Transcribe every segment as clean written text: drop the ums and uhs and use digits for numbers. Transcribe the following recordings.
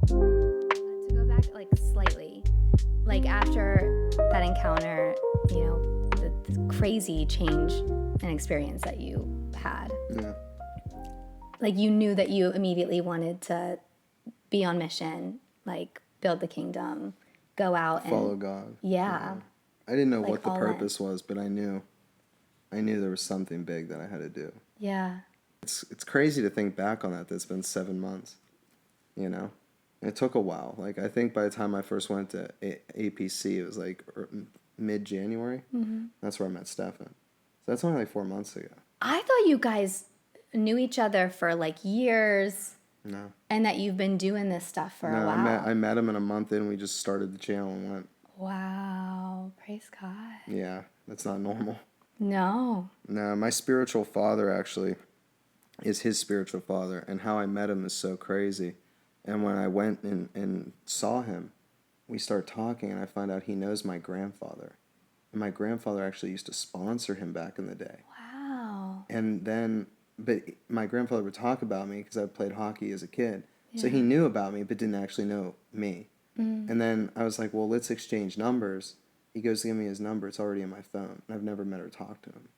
To go back like slightly, like after that encounter, the crazy change and experience that you had. Yeah. Like you knew that you immediately wanted to be on mission, like build the kingdom, go out and Follow God. Yeah. I didn't know Like what the all purpose was, but I knew there was something big that I had to do. Yeah. It's crazy to think back on that. That's been 7 months, you know? And it took a while. Like, I think by the time I first went to APC, it was like mid-January. Mm-hmm. That's where I met Stefan. So that's only like 4 months ago. I thought you guys knew each other for like years. No. And that you've been doing this stuff for a while. I met him in a month in. We just started the channel and went. Wow. Praise God. Yeah, that's not normal. No. No, my spiritual father actually is his spiritual father, and how I met him is so crazy. And when I went and saw him, we start talking, and I find out he knows my grandfather. And my grandfather actually used to sponsor him back in the day. Wow. And then, but my grandfather would talk about me because I played hockey as a kid. Yeah. So he knew about me, but didn't actually know me. Mm. And then I was like, well, let's exchange numbers. He goes to give me his number. It's already in my phone. I've never met or talked to him.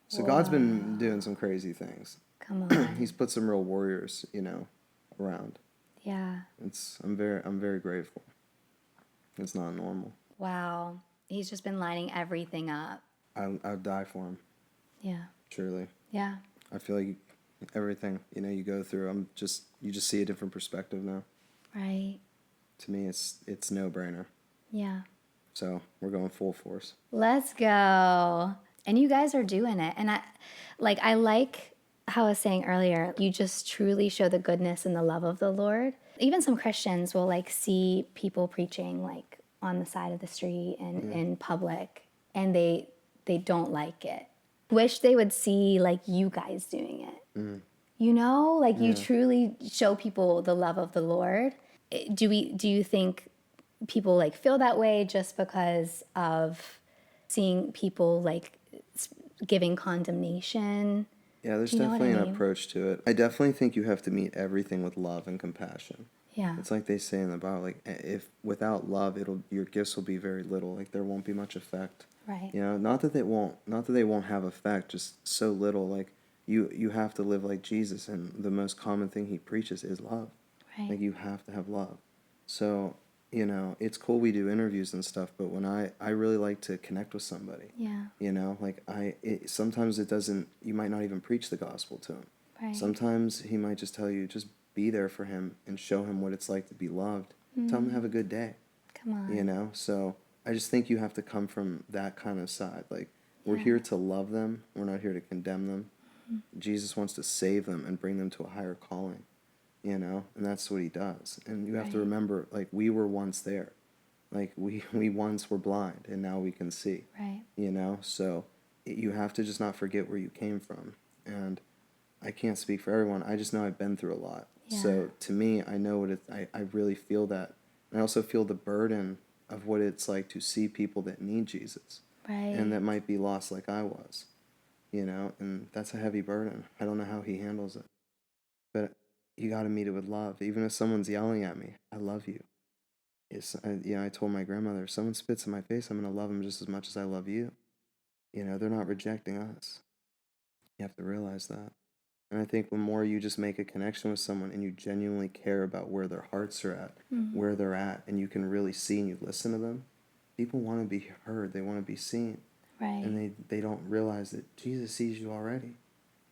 So God's been doing some crazy things. Come on. He's put some real warriors, around. Yeah. I'm very grateful. It's not normal. Wow. He's just been lining everything up. I'd die for him. Yeah. Truly. Yeah. I feel like everything, you go through, you just see a different perspective now. Right. To me, it's no-brainer. Yeah. So we're going full force. Let's go. And you guys are doing it. And I like how I was saying earlier, you just truly show the goodness and the love of the Lord. Even some Christians will like see people preaching like on the side of the street and in public, and they don't like it. Wish they would see like you guys doing it. Mm. You truly show people the love of the Lord. Do you think people like feel that way just because of seeing people like giving condemnation? Yeah, there's definitely an approach to it. I definitely think you have to meet everything with love and compassion. Yeah. It's like they say in the Bible, like if without love, your gifts will be very little. Like there won't be much effect. Right. Not that they won't have effect, just so little. Like you have to live like Jesus, and the most common thing he preaches is love. Right. Like you have to have love. So it's cool we do interviews and stuff, but when I really like to connect with somebody. Yeah. Like sometimes it doesn't. You might not even preach the gospel to him. Right. Sometimes he might just tell you, just be there for him and show him what it's like to be loved. Tell him to have a good day. Come on. So I just think you have to come from that kind of side. Like we're here to love them. We're not here to condemn them. Mm-hmm. Jesus wants to save them and bring them to a higher calling. And that's what he does. And you have to remember, like we were once there. Like we once were blind and now we can see. Right. So you have to just not forget where you came from. And I can't speak for everyone. I just know I've been through a lot. Yeah. So to me, I know what I really feel that. And I also feel the burden of what it's like to see people that need Jesus. Right. And that might be lost like I was. And that's a heavy burden. I don't know how he handles it. But you got to meet it with love. Even if someone's yelling at me, I love you. I told my grandmother, if someone spits in my face, I'm going to love them just as much as I love you. They're not rejecting us. You have to realize that. And I think the more you just make a connection with someone and you genuinely care about where their hearts are at, where they're at, and you can really see and you listen to them, people want to be heard. They want to be seen. Right. And they don't realize that Jesus sees you already.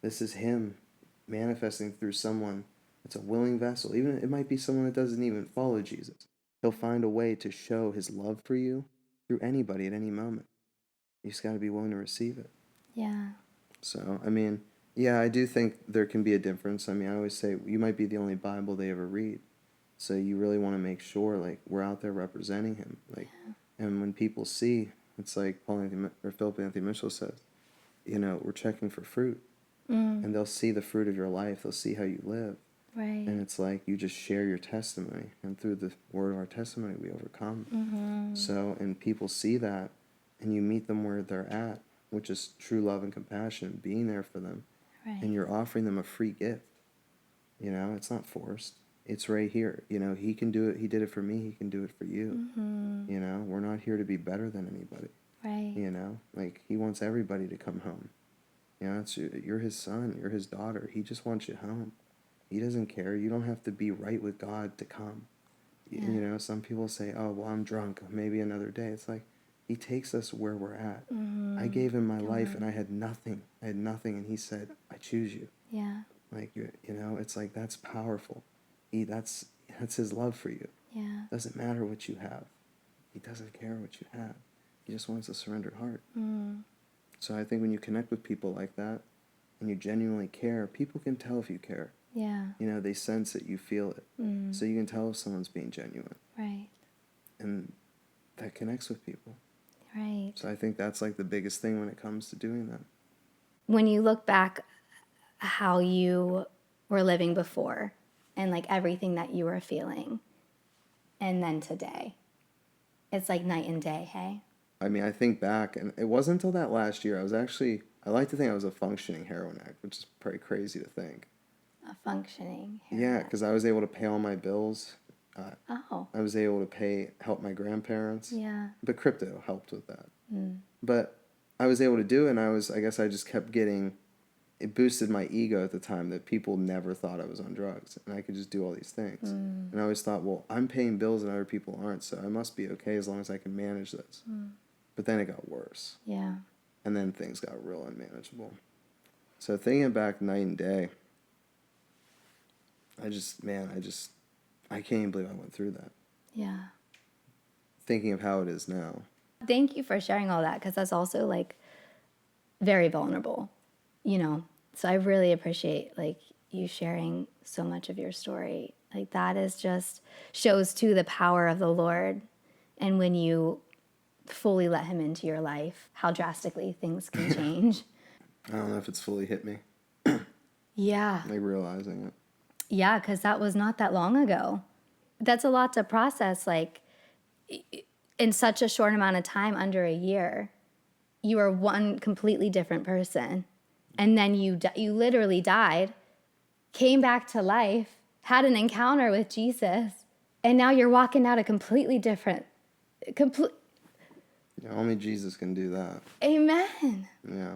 This is him manifesting through someone that's a willing vessel. Even it might be someone that doesn't even follow Jesus. He'll find a way to show his love for you through anybody at any moment. You just got to be willing to receive it. Yeah. So, I do think there can be a difference. I always say you might be the only Bible they ever read. So you really want to make sure, like, we're out there representing him. Like, and when people see, it's like Philip Anthony Mitchell says, we're checking for fruit. And they'll see the fruit of your life. They'll see how you live. Right. And it's like you just share your testimony. And through the word of our testimony, we overcome. Mm-hmm. So, and people see that, and you meet them where they're at. which is true love and compassion, being there for them. Right. And you're offering them a free gift. You know, it's not forced. It's right here. You know, he can do it. He did it for me. He can do it for you. Mm-hmm. You know, we're not here to be better than anybody. Right. You know, like he wants everybody to come home. You know, you're his son. You're his daughter. He just wants you home. He doesn't care. You don't have to be right with God to come. Yeah. You know, some people say, oh, well, I'm drunk. Maybe another day. It's like he takes us where we're at. I gave him my life and I had nothing. I had nothing. And he said, I choose you. Yeah. Like, you know, it's like that's powerful. That's his love for you. Yeah. Doesn't matter what you have. He doesn't care what you have. He just wants a surrendered heart. Mm. So I think when you connect with people like that and you genuinely care, people can tell if you care. Yeah. You know, they sense it, you feel it. Mm. So you can tell if someone's being genuine. Right. And that connects with people. Right. So I think that's like the biggest thing when it comes to doing that. When you look back how you were living before and like everything that you were feeling and then today, it's like night and day, hey? I mean, I think back, and it wasn't until that last year, I like to think I was a functioning heroin addict, which is pretty crazy to think. A functioning Yeah, because I was able to pay all my bills. Oh. I was able to help my grandparents. Yeah. But crypto helped with that. Mm. But I was able to do it, and I guess I just kept it boosted my ego at the time that people never thought I was on drugs, and I could just do all these things. Mm. And I always thought, well, I'm paying bills and other people aren't, so I must be okay as long as I can manage this. Mm. But then it got worse. Yeah. And then things got real unmanageable. So thinking back night and day, I can't even believe I went through that. Yeah. Thinking of how it is now. Thank you for sharing all that because that's also like very vulnerable, you know. So I really appreciate like you sharing so much of your story. Like that is just shows too the power of the Lord, and when you fully let him into your life, how drastically things can change. I don't know if it's fully hit me, Yeah. like realizing it. Yeah, because that was not that long ago. That's a lot to process, like in such a short amount of time, under a year. You are one completely different person. And then you literally died, came back to life, had an encounter with Jesus, and now you're walking out a completely different, Yeah, only Jesus can do that. amen. Yeah.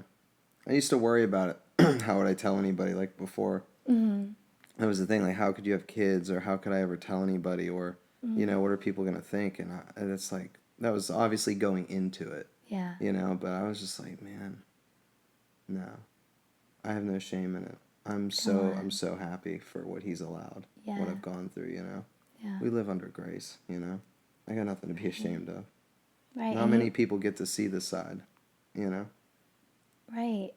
I used to worry about it. How would I tell anybody? Like before, that was the thing. Like, how could you have kids, or how could I ever tell anybody, or you know, what are people gonna think? And it's like that was obviously going into it, Yeah. you know. But I was just like, man, no, I have no shame in it. I'm so happy for what He's allowed, Yeah. what I've gone through. You know, Yeah. we live under grace. You know, I got nothing to be ashamed of. Right. Not many people get to see this side. You know. Right.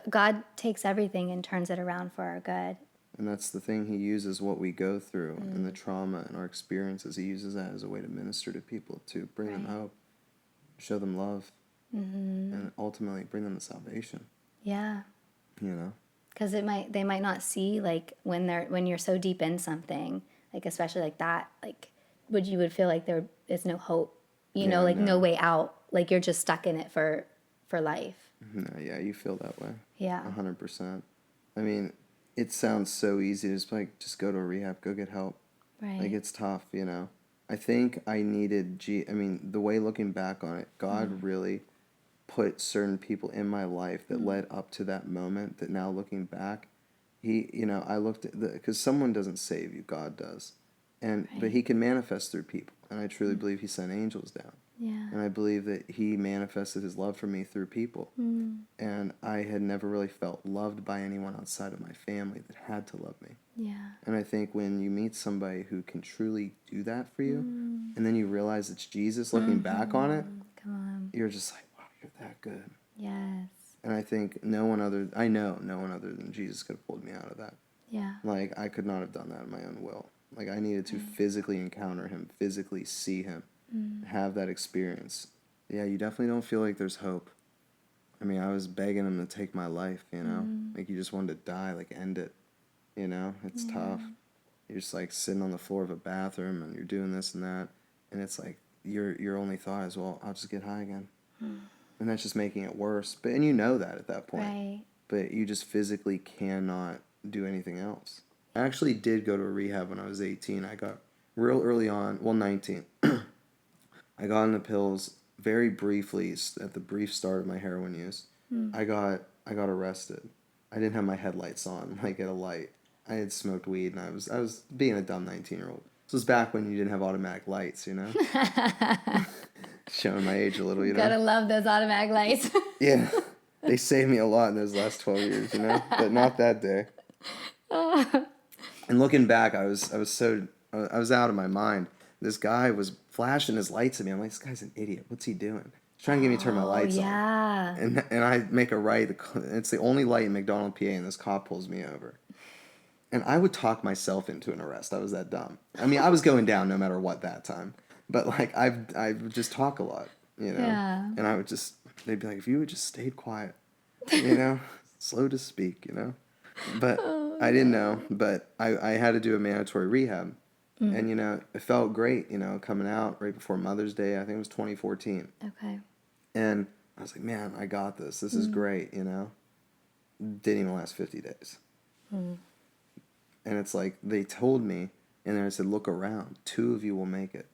God takes everything and turns it around for our good. And that's the thing. He uses what we go through and the trauma and our experiences. He uses that as a way to minister to people, to bring them hope, show them love, and ultimately bring them to salvation. Yeah. You know? Because they might not see like when you're so deep in something, like especially like that, like you would feel like there is no hope, you know, like no way out, like you're just stuck in it for life. No, yeah, you feel that way. Yeah. 100%. I mean, it sounds so easy to just go to a rehab, go get help. Right. Like it's tough, you know. I think I needed I mean, the way looking back on it, God really put certain people in my life that led up to that moment that now looking back, He, you know, I looked at because someone doesn't save you, God does. But He can manifest through people. And I truly believe He sent angels down. Yeah. And I believe that He manifested His love for me through people. And I had never really felt loved by anyone outside of my family that had to love me. Yeah. And I think when you meet somebody who can truly do that for you, and then you realize it's Jesus looking back on it, Come on. you're just like, wow, you're that good. Yes. And I think I know no one other than Jesus could have pulled me out of that. Yeah. Like, I could not have done that in my own will. Like, I needed to physically encounter Him, physically see Him, have that experience. Yeah, you definitely don't feel like there's hope. I mean, I was begging Him to take my life, you know? Like, you just wanted to die, like, end it. You know? It's tough. You're just, like, sitting on the floor of a bathroom, and you're doing this and that. And it's like, your only thought is, well, I'll just get high again. And that's just making it worse. And you know that at that point. Right. But you just physically cannot do anything else. I actually did go to a rehab when I was 18. I got real early on, well, 19. I got on the pills very briefly at the brief start of my heroin use. I got arrested. I didn't have my headlights on, like at a light. I had smoked weed, and I was being a dumb 19-year-old. This was back when you didn't have automatic lights, you know? Showing my age a little, you know? Gotta love those automatic lights. Yeah. They saved me a lot in those last 12 years, you know? But not that day. And looking back, I was out of my mind. This guy was flashing his lights at me. I'm like, this guy's an idiot. What's he doing? He's trying to get me to turn my lights yeah. on. And I make a right. It's the only light in McDonald, PA, and this cop pulls me over. And I would talk myself into an arrest. I was that dumb. I mean, I was going down no matter what that time. But like I would just talk a lot, you know? Yeah. And I would just, they'd be like, if you would just stayed quiet, you know? Slow to speak, you know? But I didn't know. But I had to do a mandatory rehab. And, you know, it felt great, you know, coming out right before Mother's Day. I think it was 2014. Okay. And I was like, man, I got this. This is great, you know? Didn't even last 50 days. And it's like, they told me, and then I said, look around. 2 of you will make it.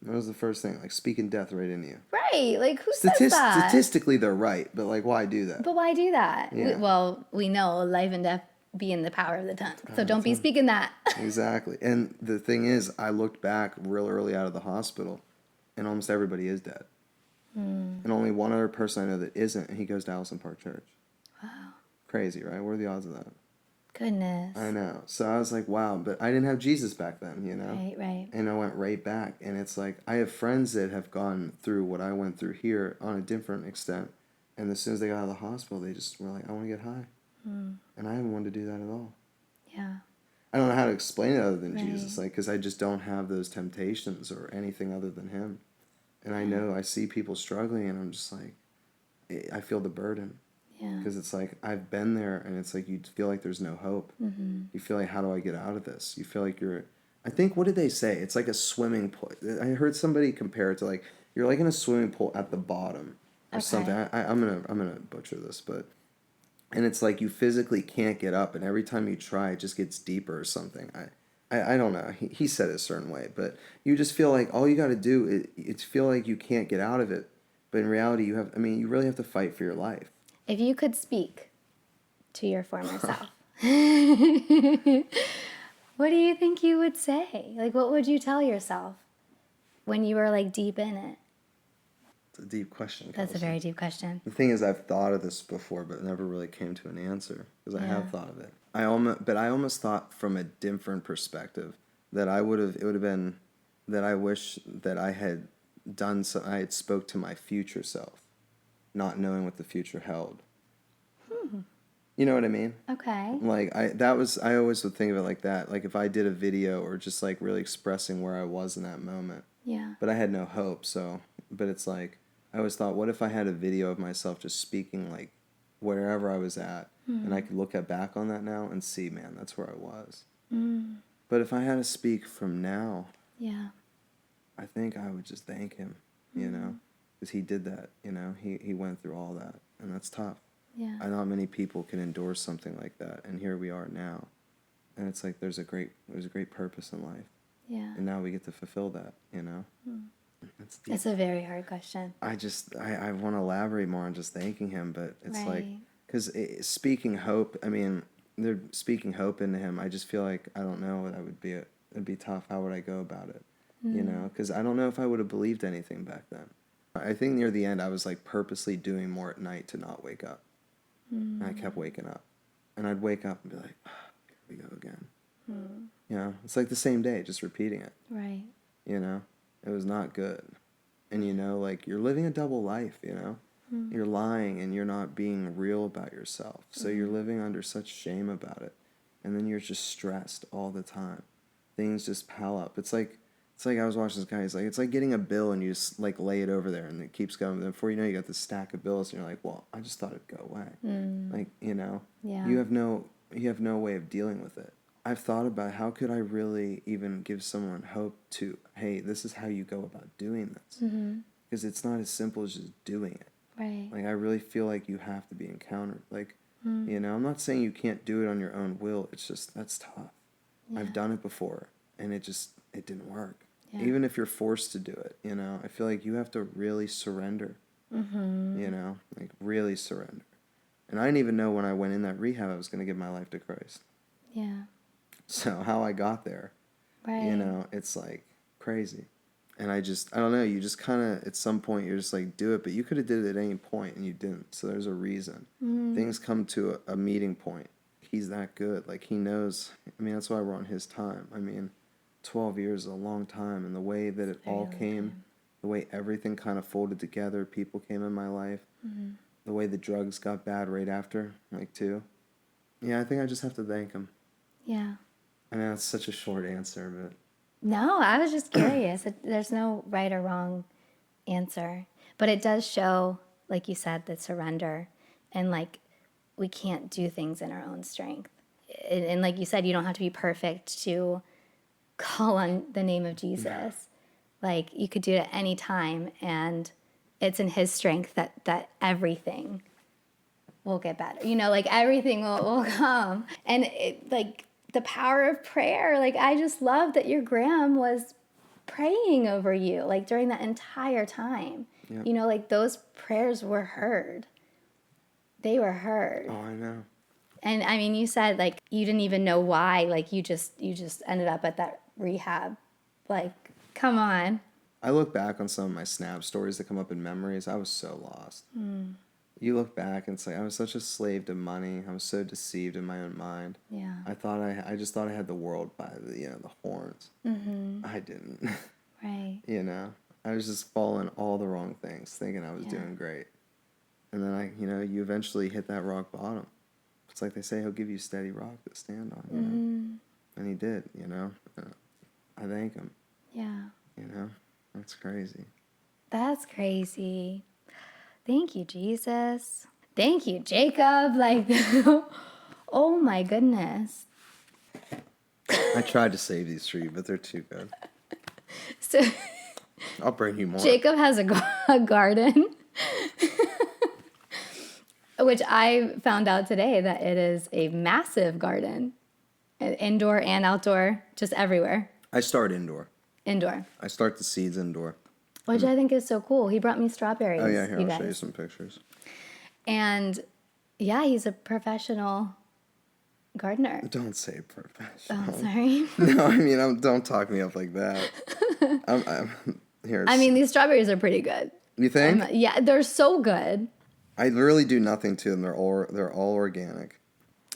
That was the first thing, like speaking death right into you. Right. Like, who says that? Statistically, they're right, but like, why do that? But why do that? Yeah. We know life and death be in the power of the tongue. So don't be speaking that. Exactly. And the thing is, I looked back real early out of the hospital, and almost everybody is dead. And only one other person I know that isn't, and he goes to Allison Park Church. Wow. Crazy, right? What are the odds of that? Goodness. I know. So I was like, wow, but I didn't have Jesus back then, you know? Right, right. And I went right back. And it's like, I have friends that have gone through what I went through here on a different extent. And as soon as they got out of the hospital, they just were like, I want to get high. And I haven't wanted to do that at all. Yeah. I don't know how to explain it other than Right. Jesus, like, because I just don't have those temptations or anything other than Him. And I know I see people struggling, and I'm just like, I feel the burden. Yeah. Because it's like, I've been there, and it's like, you feel like there's no hope. You feel like, how do I get out of this? You feel like I think, what did they say? It's like a swimming pool. I heard somebody compare it to like, you're like in a swimming pool at the bottom or something. I'm gonna butcher this, but, and it's like you physically can't get up, and every time you try, it just gets deeper or something. I don't know. He said it a certain way, but you just feel like all you got to do is feel like you can't get out of it. But in reality, you really have to fight for your life. If you could speak to your former self, what do you think you would say? Like, what would you tell yourself when you were like deep in it? It's a deep question. That's a Kelsey. very deep question. The thing is, I've thought of this before, but never really came to an answer because I have thought of it. I almost thought from a different perspective that it would have been that I wish that I had done so. I had spoke to my future self, not knowing what the future held. You know what I mean? Okay. Like I always would think of it like that. Like if I did a video or just like really expressing where I was in that moment. Yeah. But I had no hope, but it's like I always thought, what if I had a video of myself just speaking like wherever I was at, and I could look back on that now and see, man, that's where I was. But if I had to speak from now, Yeah. I think I would just thank him, you know, because he did that, you know, he went through all that, and that's tough. Yeah. I not many people can endure something like that, and here we are now, and it's like there's a great purpose in life, Yeah. and now we get to fulfill that, you know. It's deep. It's a very hard question. I want to elaborate more on just thanking him, but it's like, Right. because speaking hope, I mean, they're speaking hope into him. I just feel like, I don't know what I would be. It'd be tough. How would I go about it? You know, because I don't know if I would have believed anything back then. I think near the end, I was like purposely doing more at night to not wake up. And I kept waking up. And I'd wake up and be like, here we go again. You know, it's like the same day, just repeating it. Right. You know, it was not good. And, you know, like you're living a double life, you know. You're lying and you're not being real about yourself. So you're living under such shame about it. And then you're just stressed all the time. Things just pile up. It's like I was watching this guy. He's like, it's like getting a bill and you just like lay it over there and it keeps going. And before you know, you got this stack of bills and you're like, well, I just thought it'd go away. Like, you know, Yeah. you have no way of dealing with it. I've thought about how could I really even give someone hope to, hey, this is how you go about doing this. Because it's not as simple as just doing it. Right. Like, I really feel like you have to be encountered. Like, I'm not saying you can't do it on your own will. It's just, that's tough. Yeah. I've done it before, and it didn't work. Yeah. Even if you're forced to do it, I feel like you have to really surrender, like really surrender. And I didn't even know when I went in that rehab I was going to give my life to Christ. Yeah. So how I got there, Right. it's like crazy. And I don't know, you just kind of, at some point, you're just like, do it. But you could have did it at any point, and you didn't. So there's a reason. Things come to a meeting point. He's that good. Like, he knows. I mean, that's why we're on his time. I mean, 12 years is a long time. And the way that it all came, the way everything kind of folded together, people came in my life, the way the drugs got bad right after, like, too. Yeah, I think I just have to thank him. Yeah. I mean, that's such a short answer, but... No, I was just curious. There's no right or wrong answer. But it does show, like you said, the surrender. And like, we can't do things in our own strength. And like you said, you don't have to be perfect to call on the name of Jesus. Like, you could do it at any time. And it's in his strength that everything will get better. Like everything will come. And like the power of prayer. Like, I just love that your Graham was praying over you, like during that entire time. Yep. Like those prayers were heard. They were heard. Oh, I know. And I mean, you said like you didn't even know why. Like you just ended up at that rehab. Like, come on. I look back on some of my Snap stories that come up in memories. I was so lost. You look back and it's like, I was such a slave to money. I was so deceived in my own mind. Yeah. I just thought I had the world by the horns. I didn't. Right. I was just following all the wrong things, thinking I was doing great. And then you eventually hit that rock bottom. It's like they say, he'll give you a steady rock to stand on, And he did, I thank him. Yeah. That's crazy. That's crazy. Thank you, Jesus. Thank you, Jacob. Like, oh my goodness. I tried to save these for you, but they're too good. So I'll bring you more. Jacob has a garden, which I found out today that it is a massive garden, indoor and outdoor, just everywhere. I start indoor. Indoor. I start the seeds indoor. Which I think is so cool. He brought me strawberries. Oh, yeah, here, you I'll show you guys. some pictures. And yeah, he's a professional gardener. Don't say professional. Oh, sorry. No, I mean, don't talk me up like that. Here. I mean, these strawberries are pretty good. You think? Yeah, they're so good. I really do nothing to them. They're all organic.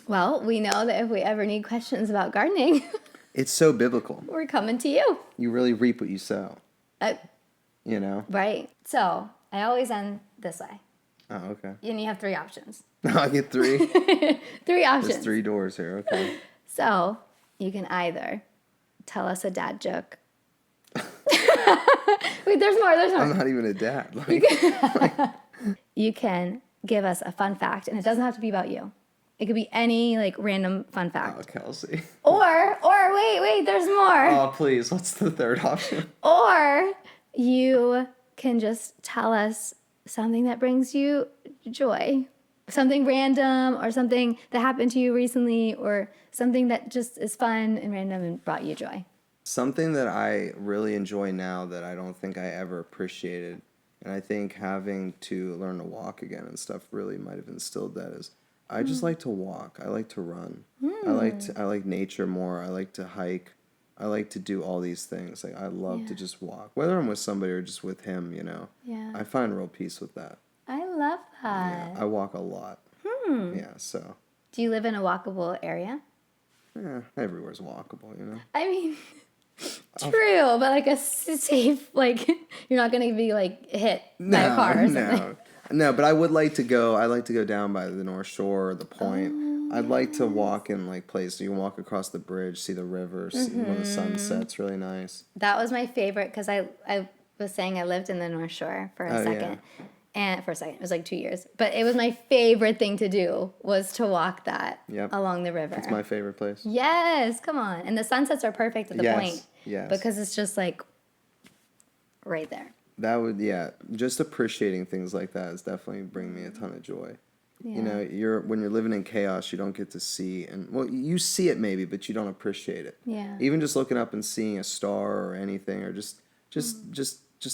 Well, we know that if we ever need questions about gardening, It's so biblical. we're coming to you. You really reap what you sow. Right. So I always end this way. Oh, okay. And you have 3 options. I get 3. 3 options. There's 3 doors here. Okay. So you can either tell us a dad joke. Wait, there's more. I'm not even a dad. You can give us a fun fact, and it doesn't have to be about you. It could be any like random fun fact. Oh, Kelsey. Or wait, there's more. Oh, please. What's the third option? Or you can just tell us something that brings you joy. Something random or something that happened to you recently or something that just is fun and random and brought you joy. Something that I really enjoy now that I don't think I ever appreciated, and I think having to learn to walk again and stuff really might have instilled that, is I just like to walk. I like to run. I like nature more. I like to hike. I like to do all these things. Like, I love to just walk, whether I'm with somebody or just with him. Yeah. I find real peace with that. I love that. Yeah, I walk a lot. Yeah, so. Do you live in a walkable area? Yeah, everywhere's walkable. I mean, true, but like a safe, like you're not gonna be like hit by a car or something. No, but I would like to go. I like to go down by the North Shore or the Point. I'd like to walk in like places. You can walk across the bridge, see the river, see when the sun sets. Really nice. That was my favorite because I was saying I lived in the North Shore for a second. Yeah. And for a second, it was like 2 years. But it was my favorite thing to do was to walk that along the river. It's my favorite place. Yes, come on. And the sunsets are perfect at the Point. Yes. Because it's just like right there. that would, yeah, just appreciating things like that is definitely bringing me a ton of joy. Yeah. You know, when you're living in chaos, you don't get to see, and well, you see it maybe, but you don't appreciate it. Yeah. Even just looking up and seeing a star or anything, or just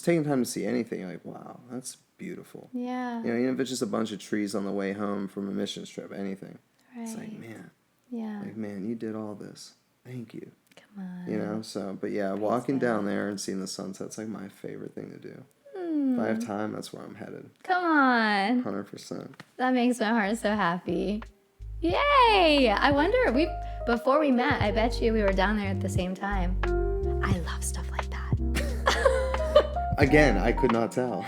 taking time to see anything, you're like, wow, that's beautiful. Yeah. You know, even if it's just a bunch of trees on the way home from a missions trip, anything. Right. It's like, man, Yeah. like, man, you did all this. Thank you. Come on. You know, so, but yeah, walking down there and seeing the sunset's like my favorite thing to do. If I have time, that's where I'm headed. Come on. 100%. That makes my heart so happy. Yay! I wonder, before we met, I bet you we were down there at the same time. I love stuff like that. Again, I could not tell.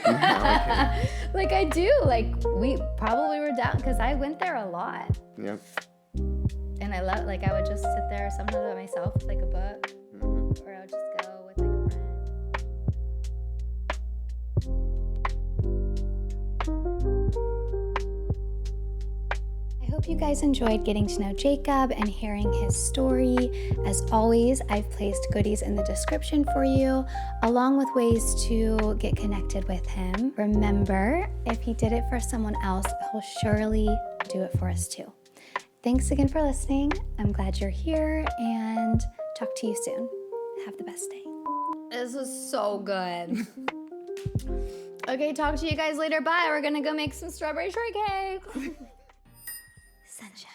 Now I can. Like I do. Like we probably were down because I went there a lot. Yep. And I love, like I would just sit there sometimes by myself with like a book, or I would just go with like a friend. I hope you guys enjoyed getting to know Jacob and hearing his story. As always, I've placed goodies in the description for you, along with ways to get connected with him. Remember, if he did it for someone else, he'll surely do it for us too. Thanks again for listening. I'm glad you're here, and talk to you soon. Have the best day. This was so good. Okay, talk to you guys later. Bye. We're gonna go make some strawberry shortcake. Sunshine.